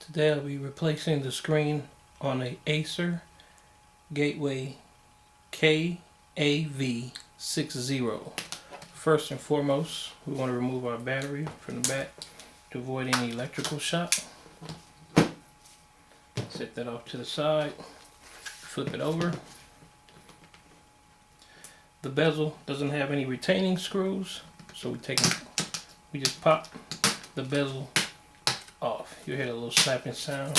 Today I'll be replacing the screen on a ACER Gateway KAV60. First and foremost, we want to remove our battery from the back to avoid any electrical shock. Set that off to the side, flip it over. The bezel doesn't have any retaining screws, so we just pop the bezel off. You hear a little snapping sound.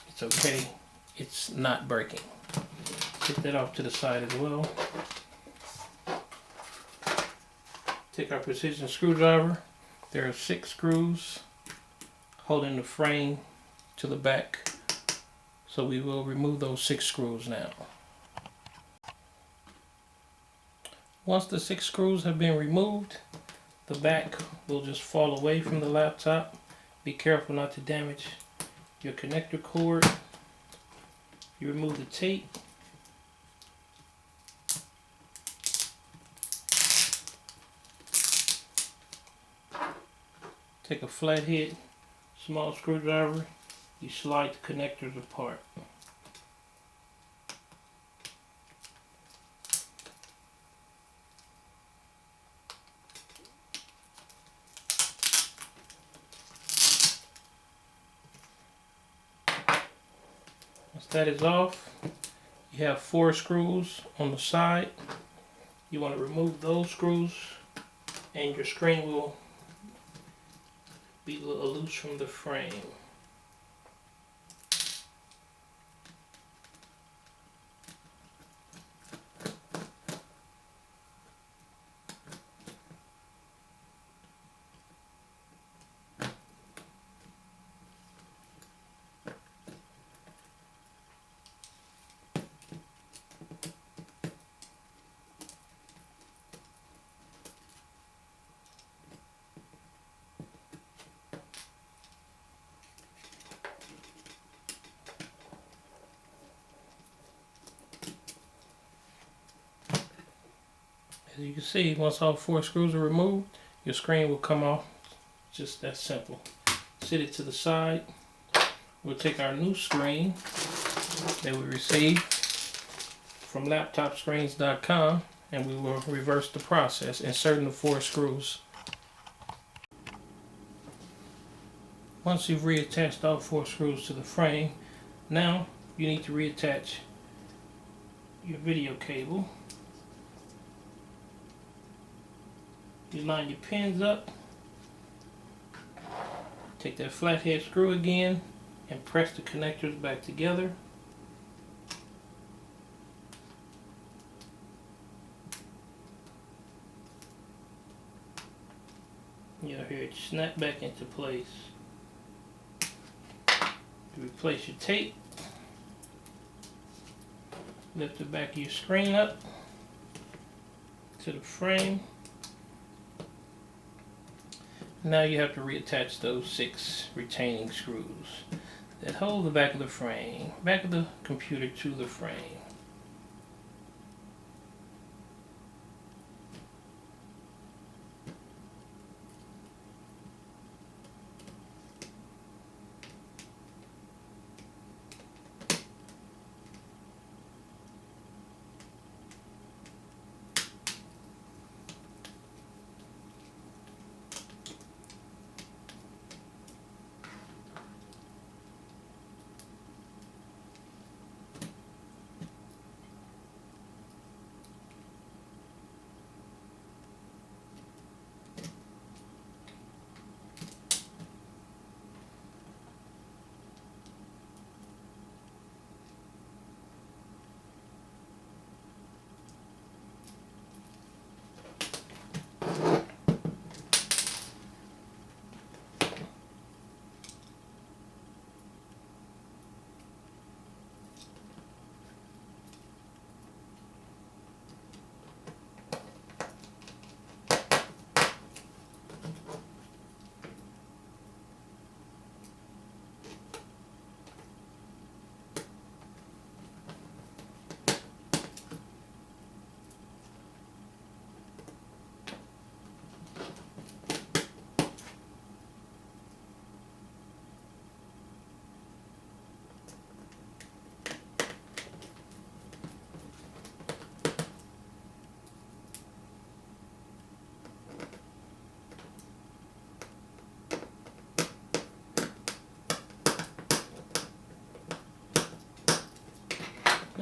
It's okay. It's not breaking. Get that off to the side as well. Take our precision screwdriver. There are 6 screws holding the frame to the back. So we will remove those 6 screws now. Once the 6 screws have been removed, the back will just fall away from the laptop. Be careful not to damage your connector cord. You remove the tape. Take a flathead, small screwdriver. You slide the connectors apart. Once that is off, you have 4 screws on the side. You want to remove those screws and your screen will be a little loose from the frame. As you can see, once all 4 screws are removed, your screen will come off. Just that simple. Set it to the side. We'll take our new screen that we received from laptopscreens.com and we will reverse the process, inserting the 4 screws. Once you've reattached all 4 screws to the frame, now you need to reattach your video cable. You line your pins up, take that flathead screw again and press the connectors back together. You'll hear it snap back into place. You replace your tape, lift the back of your screen up to the frame. Now you have to reattach those 6 retaining screws that hold the back of the frame, back of the computer to the frame.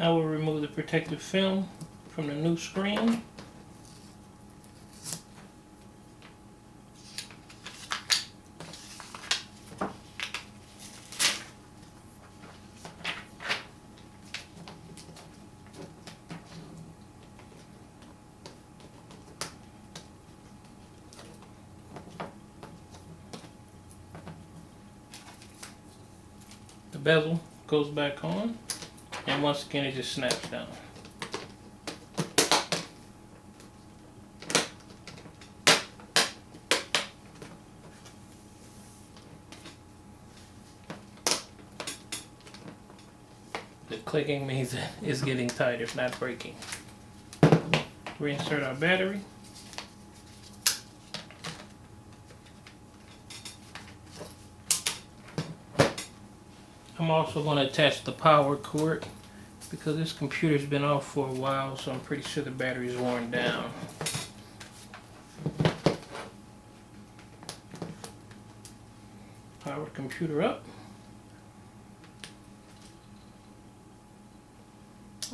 I will remove the protective film from the new screen. The bezel goes back on, and once again it just snaps down. The clicking means it's getting tighter, it's not breaking. Reinsert our battery. I'm also going to attach the power cord because this computer's been off for a while, so I'm pretty sure the battery's worn down. Power computer up.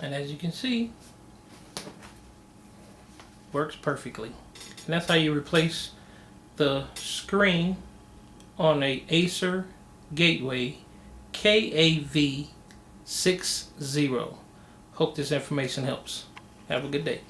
And as you can see, works perfectly. And that's how you replace the screen on a ACER Gateway KAV60. Hope this information helps. Have a good day.